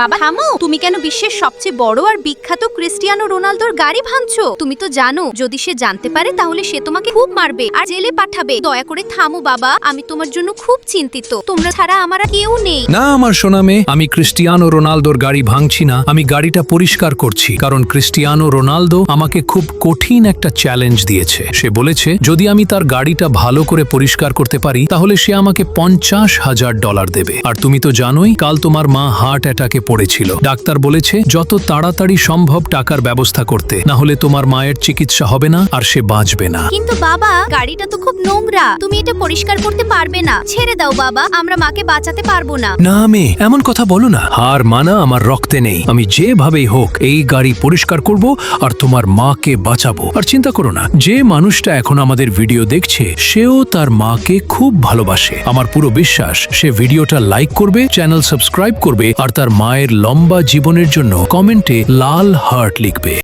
বাবা থামো, তুমি কেন বিশ্বের সবচেয়ে বড় আর বিখ্যাত ক্রিস্টিয়ানো রোনালদোর গাড়ি ভাঙছো? তুমি তো জানো যদি সে জানতে পারে তাহলে সে তোমাকে খুব মারবে আর জেলে পাঠাবে। দয়া করে থামো বাবা, আমি তোমার জন্য খুব চিন্তিত। তোমরা ছাড়া আমার আর কেউ নেই। না আমার সোনা মেয়ে, আমি ক্রিস্টিয়ানো রোনালদোর গাড়ি ভাঙছি না, আমি গাড়িটা পরিষ্কার করছি। কারণ ক্রিস্টিয়ানো রোনালদো আমাকে খুব কঠিন একটা চ্যালেঞ্জ দিয়েছে। সে বলেছে যদি আমি তার গাড়িটা ভালো করে পরিষ্কার করতে পারি তাহলে সে আমাকে $50,000 দেবে। আর তুমি তো জানোই কাল তোমার মা হার্ট অ্যাটাকে পড়েছিল। ডাক্তার বলেছে যত তাড়াতাড়ি সম্ভব টাকার ব্যবস্থা করতে, না হলে তোমার মায়ের চিকিৎসা হবে না আর সে বাঁচবে না। কিন্তু বাবা, গাড়িটা তো খুব নোংরা, তুমি এটা পরিষ্কার করতে পারবে না। ছেড়ে দাও বাবা, আমরা মাকে বাঁচাতে পারবো না। না মেয়ে, এমন কথা বলো না। হার মানা আমার রক্তে নেই। আমি যেভাবেই হোক এই গাড়ি পরিষ্কার করব আর তোমার মাকে বাঁচাবো। আর চিন্তা করো না, যে মানুষটা এখন আমাদের ভিডিও দেখছে সেও তার মাকে খুব ভালোবাসে। আমার পুরো বিশ্বাস সে ভিডিওটা লাইক করবে, চ্যানেল সাবস্ক্রাইব করবে আর তার মায়ের লম্বা জীবনের জন্য কমেন্টে লাল হার্ট লিখবে।